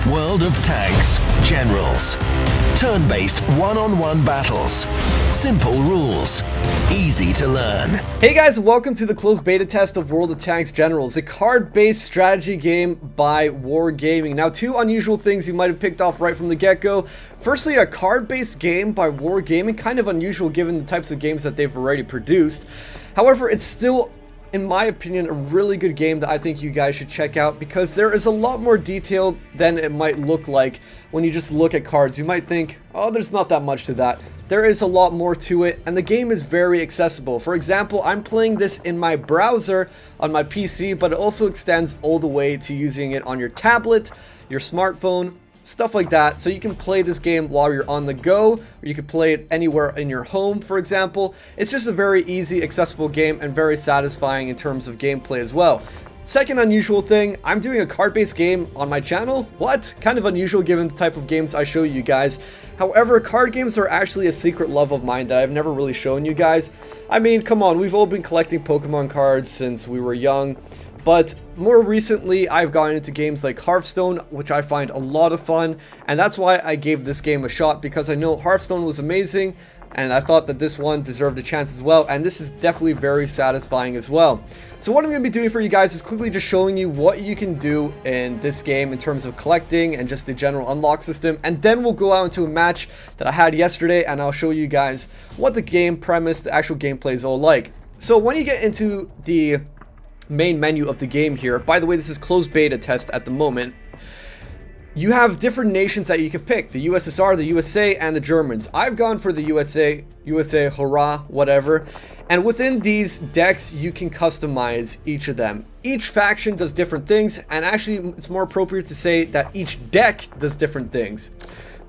World of Tanks, Generals. Turn-based one-on-one battles. Simple rules. Easy to learn. Hey guys, welcome to the closed beta test of World of Tanks Generals, a card-based strategy game by Wargaming. Now, two unusual things you might have picked off right from the get-go. Firstly, a card-based game by Wargaming, kind of unusual given the types of games that they've already produced. However, it's still, in my opinion, a really good game that I think you guys should check out because there is a lot more detail than it might look like when you just look at cards. You might think, oh, there's not that much to that. There is a lot more to it, and the game is very accessible. For example, I'm playing this in my browser on my PC, but it also extends all the way to using it on your tablet, your smartphone, stuff like that. So you can play this game while you're on the go, or you can play it anywhere in your home, for example. It's just a very easy, accessible game and very satisfying in terms of gameplay as well. Second unusual thing, I'm doing a card-based game on my channel. What? Kind of unusual given the type of games I show you guys. However, card games are actually a secret love of mine that I've never really shown you guys. I mean, come on, we've all been collecting Pokemon cards since we were young. But more recently, I've gotten into games like Hearthstone, which I find a lot of fun. And that's why I gave this game a shot, because I know Hearthstone was amazing. And I thought that this one deserved a chance as well. And this is definitely very satisfying as well. So what I'm going to be doing for you guys is quickly just showing you what you can do in this game in terms of collecting and just the general unlock system. And then we'll go out into a match that I had yesterday, and I'll show you guys what the game premise, the actual gameplay is all like. So when you get into the main menu of the game here, by the way, this is closed beta test at the moment. You have different nations that you can pick, the USSR, the USA, and the Germans. I've gone for the USA, hurrah, whatever. And within these decks, you can customize each of them. Each faction does different things, and actually it's more appropriate to say that each deck does different things.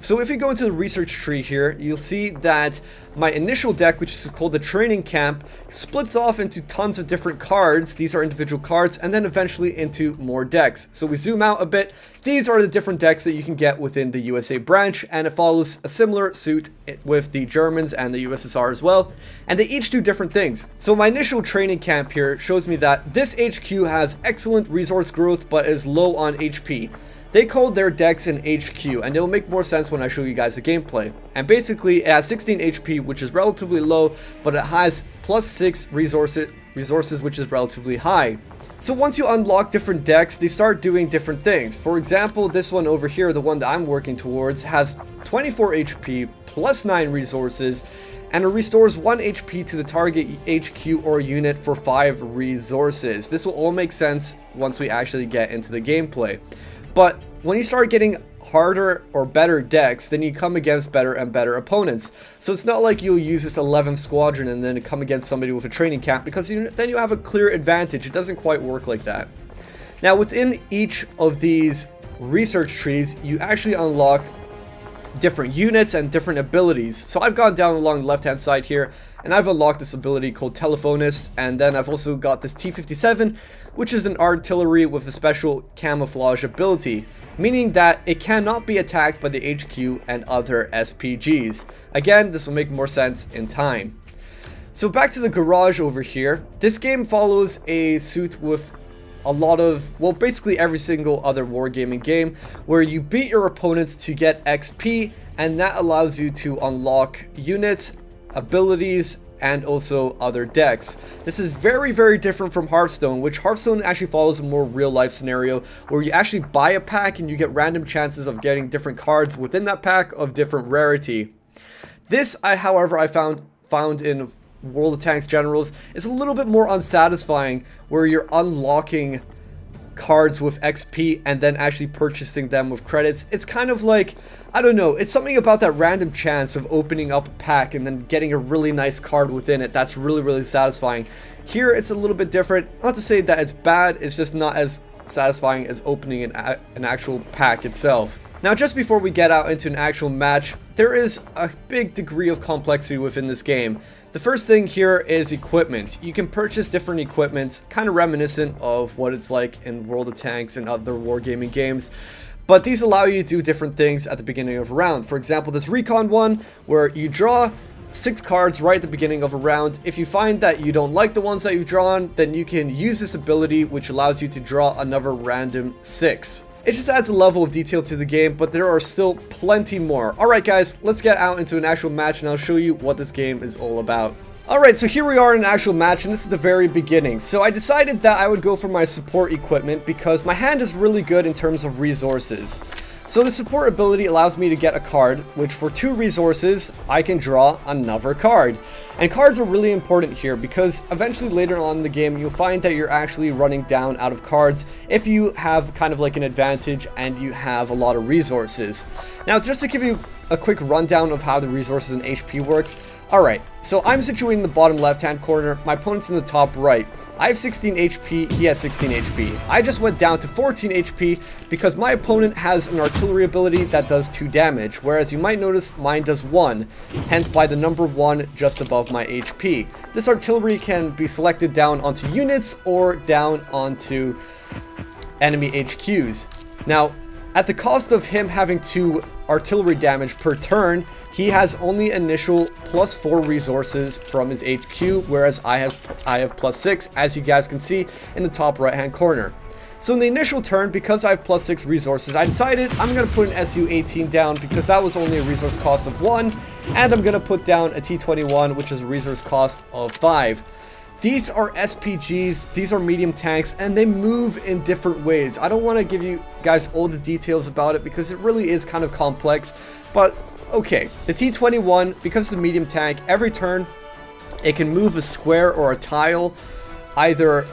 So if you go into the research tree here, you'll see that my initial deck, which is called the Training Camp, splits off into tons of different cards. These are individual cards, and then eventually into more decks. So we zoom out a bit. These are the different decks that you can get within the USA branch, and it follows a similar suit with the Germans and the USSR as well. And they each do different things. So my initial Training Camp here shows me that this HQ has excellent resource growth, but is low on HP. They called their decks an HQ, and it'll make more sense when I show you guys the gameplay. And basically, it has 16 HP, which is relatively low, but it has plus 6 resources, which is relatively high. So once you unlock different decks, they start doing different things. For example, this one over here, the one that I'm working towards, has 24 HP, plus 9 resources, and it restores 1 HP to the target HQ or unit for 5 resources. This will all make sense once we actually get into the gameplay. But when you start getting harder or better decks, then you come against better and better opponents. So it's not like you'll use this 11th squadron and then come against somebody with a training camp, because then you have a clear advantage. It doesn't quite work like that. Now within each of these research trees, you actually unlock different units and different abilities. So I've gone down along the left hand side here, and I've unlocked this ability called Telephonist, and then I've also got this T-57, which is an artillery with a special camouflage ability, meaning that it cannot be attacked by the HQ and other SPGs. Again, this will make more sense in time. So back to the garage over here. This game follows a suit with a lot of, well, basically every single other wargaming game, where you beat your opponents to get XP, and that allows you to unlock units, abilities, and also other decks. This is very, very different from Hearthstone, which Hearthstone actually follows a more real-life scenario where you actually buy a pack and you get random chances of getting different cards within that pack of different rarity. This, however, I found in World of Tanks Generals is a little bit more unsatisfying, where you're unlocking cards with XP and then actually purchasing them with credits. It's kind of like, I don't know, it's something about that random chance of opening up a pack and then getting a really nice card within it that's really, really satisfying. Here it's a little bit different. Not to say that it's bad, it's just not as satisfying as opening an actual pack itself. Now, just before we get out into an actual match, there is a big degree of complexity within this game. The first thing here is equipment. You can purchase different equipment, kind of reminiscent of what it's like in World of Tanks and other wargaming games. But these allow you to do different things at the beginning of a round. For example, this recon one, where you draw 6 cards right at the beginning of a round. If you find that you don't like the ones that you've drawn, then you can use this ability, which allows you to draw another random 6. It just adds a level of detail to the game, but there are still plenty more. Alright guys, let's get out into an actual match and I'll show you what this game is all about. Alright, so here we are in an actual match, and this is the very beginning. So I decided that I would go for my support equipment because my hand is really good in terms of resources. So the support ability allows me to get a card, which for 2 resources, I can draw another card. And cards are really important here because eventually later on in the game, you'll find that you're actually running down out of cards if you have kind of like an advantage and you have a lot of resources. Now, just to give you a quick rundown of how the resources and HP works. Alright, so I'm situated in the bottom left-hand corner, my opponent's in the top right. I have 16 HP, he has 16 HP. I just went down to 14 HP because my opponent has an artillery ability that does 2 damage, whereas you might notice mine does 1, hence by the number 1 just above my HP. This artillery can be selected down onto units or down onto enemy HQs. Now, at the cost of him having 2 artillery damage per turn, he has only initial +4 resources from his HQ, whereas I have +6, as you guys can see in the top right hand corner. So in the initial turn, because I have +6 resources, I decided I'm going to put an SU-18 down because that was only a resource cost of 1, and I'm going to put down a T-21, which is a resource cost of 5. These are SPGs, these are medium tanks, and they move in different ways. I don't want to give you guys all the details about it because it really is kind of complex, but okay. The T-21, because it's a medium tank, every turn it can move a square or a tile either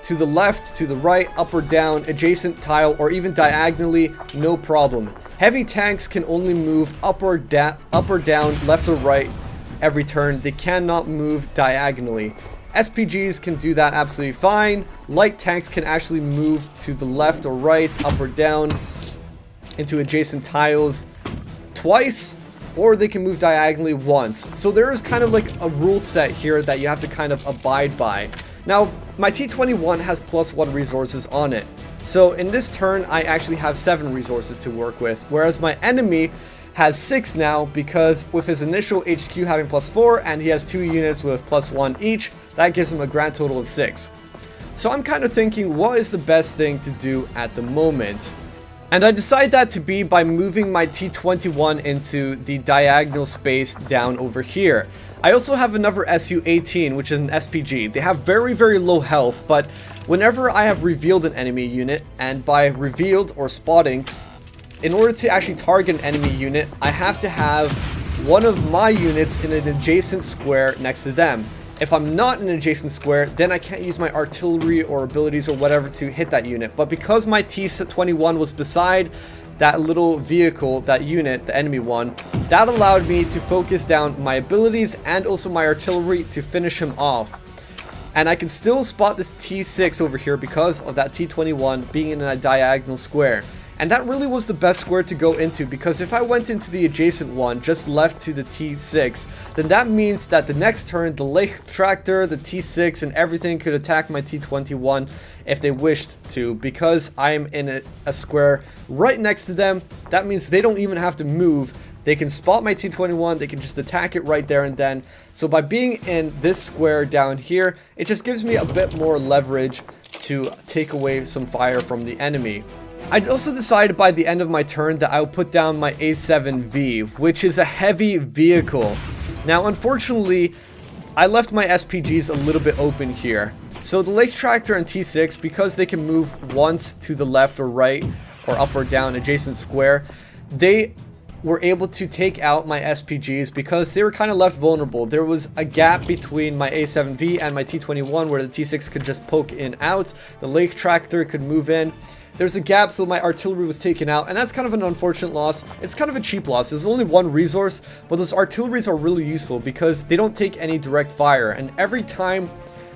to the left, to the right, up or down, adjacent tile, or even diagonally, no problem. Heavy tanks can only move up or down, left or right every turn. They cannot move diagonally. SPGs can do that absolutely fine. Light tanks can actually move to the left or right, up or down, into adjacent tiles twice, or they can move diagonally once. So there is kind of like a rule set here that you have to kind of abide by. Now, my T-21 has +1 resources on it. So in this turn, I actually have 7 resources to work with, whereas my enemy has 6 now because with his initial HQ having +4 and he has 2 units with +1 each, that gives him a grand total of 6. So I'm kind of thinking, what is the best thing to do at the moment? And I decide that to be by moving my T-21 into the diagonal space down over here. I also have another SU-18, which is an SPG. They have very, very low health, but whenever I have revealed an enemy unit, and by revealed or spotting, in order to actually target an enemy unit, I have to have one of my units in an adjacent square next to them. If I'm not in an adjacent square, then I can't use my artillery or abilities or whatever to hit that unit. But because my T-21 was beside that little vehicle, that unit, the enemy one, that allowed me to focus down my abilities and also my artillery to finish him off. And I can still spot this T6 over here because of that T-21 being in a diagonal square. And that really was the best square to go into, because if I went into the adjacent one, just left to the T6, then that means that the next turn, the Lake Tractor, the T6, and everything could attack my T-21 if they wished to, because I'm in a square right next to them. That means they don't even have to move. They can spot my T-21, they can just attack it right there and then. So by being in this square down here, it just gives me a bit more leverage to take away some fire from the enemy. I also decided by the end of my turn that I would put down my A7V, which is a heavy vehicle. Now, unfortunately, I left my SPGs a little bit open here. So the Lake Tractor and T6, because they can move once to the left or right, or up or down adjacent square, they were able to take out my SPGs because they were kind of left vulnerable. There was a gap between my A7V and my T-21 where the T6 could just poke in out. The Lake Tractor could move in. There's a gap, so my artillery was taken out, and that's kind of an unfortunate loss. It's kind of a cheap loss. There's only one resource, but those artilleries are really useful because they don't take any direct fire, and every time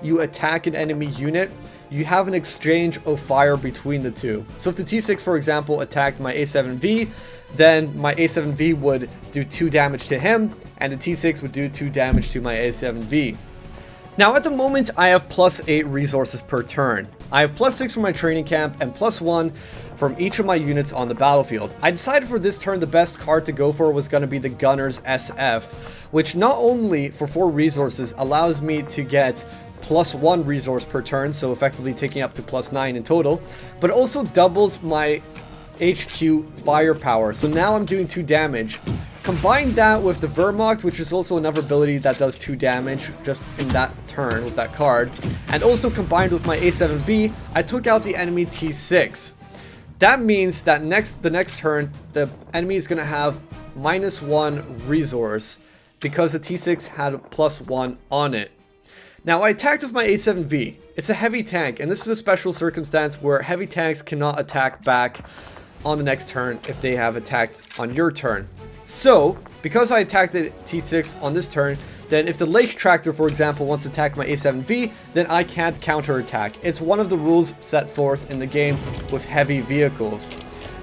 you attack an enemy unit, you have an exchange of fire between the two. So if the T6, for example, attacked my A7V, then my A7V would do 2 damage to him, and the T6 would do 2 damage to my A7V. Now at the moment, I have +8 resources per turn. I have +6 from my training camp and +1 from each of my units on the battlefield. I decided for this turn the best card to go for was going to be the Gunner's SF, which not only for 4 resources allows me to get +1 resource per turn, so effectively taking up to +9 in total, but also doubles my HQ firepower. So now I'm doing 2 damage. Combine that with the Vermocht, which is also another ability that does 2 damage just in that turn with that card, and also combined with my A7V, I took out the enemy T6. That means that the next turn, the enemy is going to have -1 resource because the T6 had a +1 on it. Now, I attacked with my A7V. It's a heavy tank, and this is a special circumstance where heavy tanks cannot attack back on the next turn if they have attacked on your turn. So, because I attacked the T6 on this turn, then if the Lake Tractor, for example, wants to attack my A7V, then I can't counterattack. It's one of the rules set forth in the game with heavy vehicles.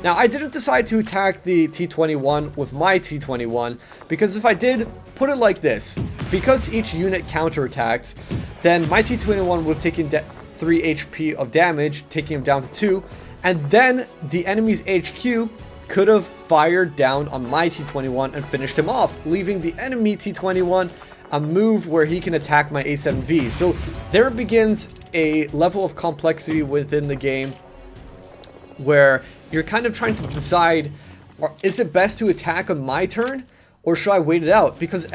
Now, I didn't decide to attack the T21 with my T21, because if I did, put it like this. Because each unit counterattacks, then my T21 would have taken 3 HP of damage, taking him down to 2, and then the enemy's HQ could have fired down on my T21 and finished him off, leaving the enemy T21 a move where he can attack my A7V. So there begins a level of complexity within the game where you're kind of trying to decide, is it best to attack on my turn or should I wait it out? Because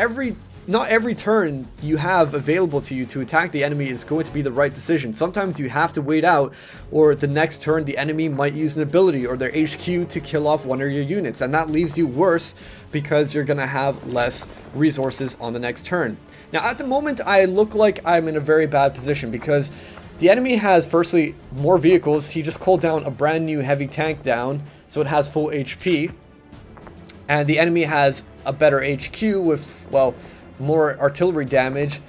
not every turn you have available to you to attack the enemy is going to be the right decision. Sometimes you have to wait out, or the next turn the enemy might use an ability or their HQ to kill off one of your units, and that leaves you worse because you're gonna have less resources on the next turn. Now at the moment I look like I'm in a very bad position because the enemy has, firstly, more vehicles. He just called down a brand new heavy tank down, so it has full HP. And the enemy has a better HQ with, well, more artillery damage.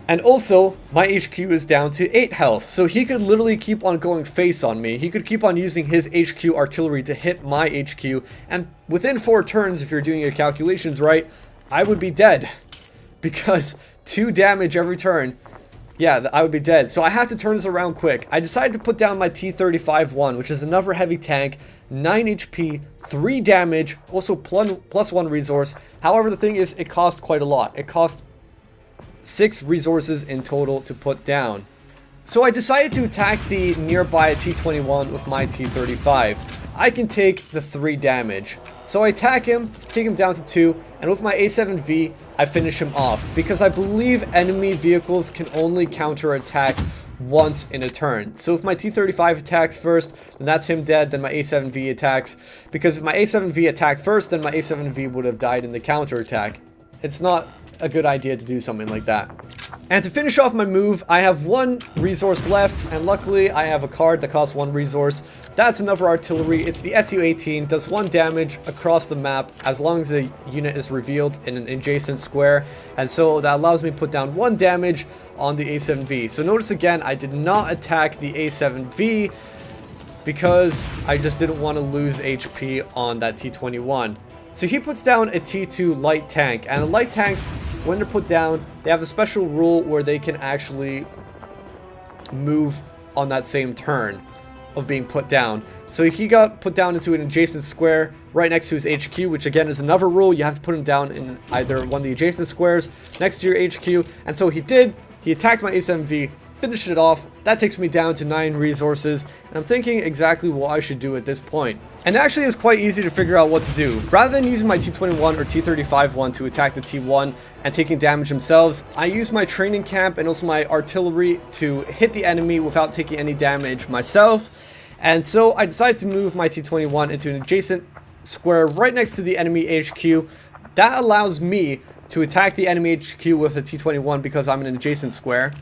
And also, my HQ is down to 8 health, so he could literally keep on going face on me. He could keep on using his HQ artillery to hit my HQ, and within 4 turns, if you're doing your calculations right, I would be dead. Because 2 damage every turn, yeah, I would be dead. So I had to turn this around quick. I decided to put down my T35-1, which is another heavy tank, 9 HP, 3 damage, also +1 resource. However, the thing is, it cost quite a lot. It cost 6 resources in total to put down. So I decided to attack the nearby T21 with my T35. I can take the 3 damage. So I attack him, take him down to 2, and with my A7V, I finish him off. Because I believe enemy vehicles can only counterattack once in a turn. So if my T35 attacks first, then that's him dead, then my A7V attacks. Because if my A7V attacked first, then my A7V would have died in the counterattack. It's not a good idea to do something like that. And to finish off my move, I have 1 resource left, and luckily I have a card that costs 1 resource. That's another artillery. It's the SU-18, does 1 damage across the map as long as the unit is revealed in an adjacent square, and so that allows me to put down 1 damage on the A7V. So notice again, I did not attack the A7V because I just didn't want to lose HP on that T21. So he puts down a T2 light tank, and light tanks, when they're put down, they have a special rule where they can actually move on that same turn of being put down. So he got put down into an adjacent square right next to his HQ, which again is another rule. You have to put him down in either one of the adjacent squares next to your HQ, and so he did. He attacked my A7V, finished it off. That takes me down to 9 resources, and I'm thinking exactly what I should do at this point. And actually it's quite easy to figure out what to do. Rather than using my T21 or T35-1 to attack the T1 and taking damage themselves, I use my training camp and also my artillery to hit the enemy without taking any damage myself. And so I decided to move my T21 into an adjacent square right next to the enemy HQ. That allows me to attack the enemy HQ with a T21 because I'm in an adjacent square.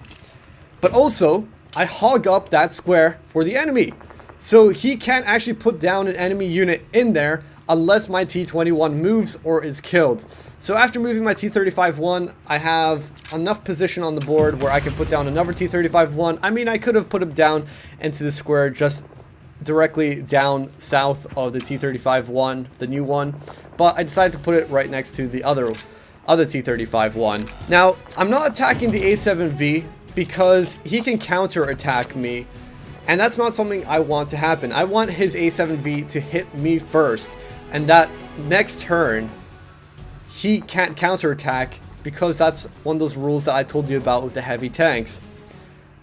But also, I hog up that square for the enemy. So he can't actually put down an enemy unit in there unless my T21 moves or is killed. So after moving my T35-1, I have enough position on the board where I can put down another T35-1. I mean, I could have put him down into the square just directly down south of the T35-1, the new one. But I decided to put it right next to the other T35-1. Now, I'm not attacking the A7V because he can counter-attack me, and that's not something I want to happen. I want his A7V to hit me first, and that next turn, he can't counterattack because that's one of those rules that I told you about with the heavy tanks.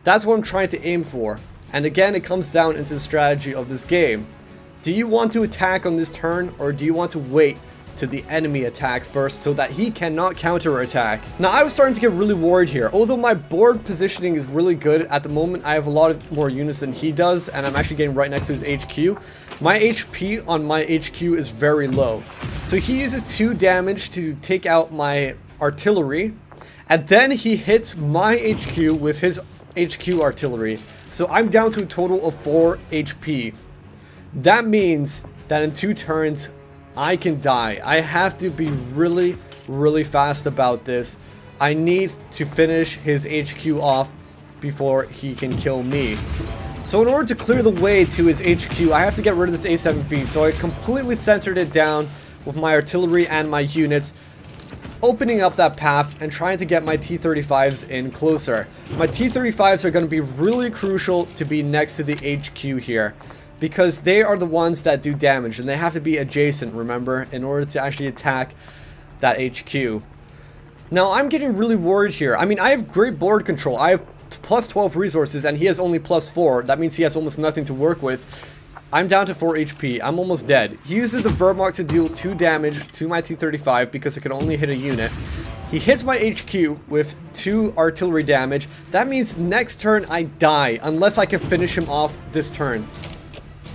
That's what I'm trying to aim for. And again, it comes down into the strategy of this game. Do you want to attack on this turn, or do you want to wait till the enemy attacks first so that he cannot counter-attack? Now, I was starting to get really worried here. Although my board positioning is really good at the moment, I have a lot of more units than he does, and I'm actually getting right next to his HQ. My HP on my HQ is very low. So he uses 2 damage to take out my artillery, and then he hits my HQ with his HQ artillery. So I'm down to a total of 4 HP. That means that in 2 turns, I can die. I have to be really, really fast about this. I need to finish his HQ off before he can kill me. So in order to clear the way to his HQ, I have to get rid of this A7V. So I completely centered it down with my artillery and my units, opening up that path and trying to get my T-35s in closer. My T-35s are going to be really crucial to be next to the HQ here, because they are the ones that do damage, and they have to be adjacent, remember, in order to actually attack that HQ. Now, I'm getting really worried here. I mean, I have great board control. I have plus 12 resources, and he has only plus 4. That means he has almost nothing to work with. I'm down to 4 HP. I'm almost dead. He uses the Wehrmacht to deal 2 damage to my T-35 because it can only hit a unit. He hits my HQ with 2 artillery damage. That means next turn I die, unless I can finish him off this turn.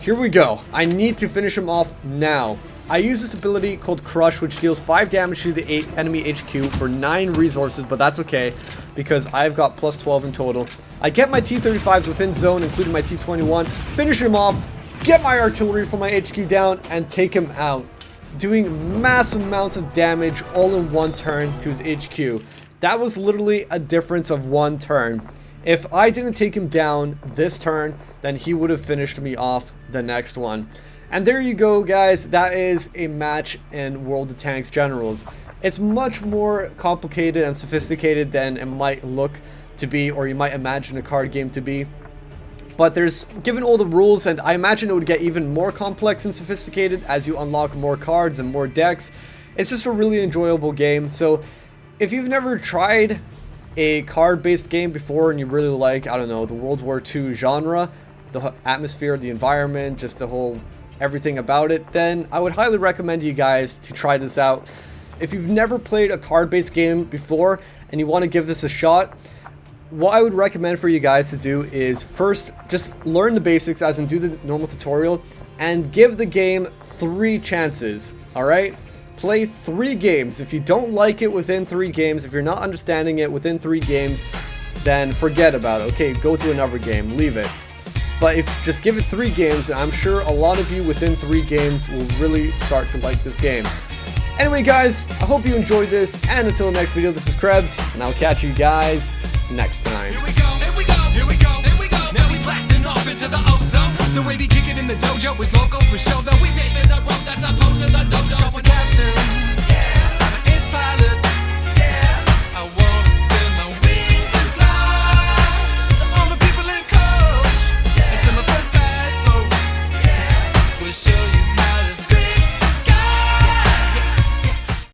Here we go. I need to finish him off now. I use this ability called Crush, which deals 5 damage to the enemy HQ for 9 resources, but that's okay, because I've got plus 12 in total. I get my T-35s within zone, including my T-21, finish him off, get my artillery from my HQ down, and take him out, doing massive amounts of damage all in 1 turn to his HQ. That was literally a difference of 1 turn. If I didn't take him down this turn, then he would have finished me off the next one. And there you go, guys. That is a match in World of Tanks Generals. It's much more complicated and sophisticated than it might look to be, or you might imagine a card game to be. But there's, given all the rules, and I imagine it would get even more complex and sophisticated as you unlock more cards and more decks. It's just a really enjoyable game. So if you've never tried a card-based game before and you really like, I don't know, the World War II genre, the atmosphere, the environment, just the whole everything about it, then I would highly recommend you guys to try this out. If you've never played a card-based game before and you want to give this a shot, what I would recommend for you guys to do is first just learn the basics, as in do the normal tutorial, and give the game 3 chances. Alright? Play 3 games. If you don't like it within 3 games, if you're not understanding it within 3 games, then forget about it. Okay, go to another game, leave it. But if just give it 3 games, and I'm sure a lot of you within 3 games will really start to like this game. Anyway, guys, I hope you enjoyed this, and until the next video, this is Krebs, and I'll catch you guys next time. Here we go, here we go, here we go, here we go. Now we blasting off into the ozone. The way we kick it in the dojo is local for show, though we paving the road that's opposed to the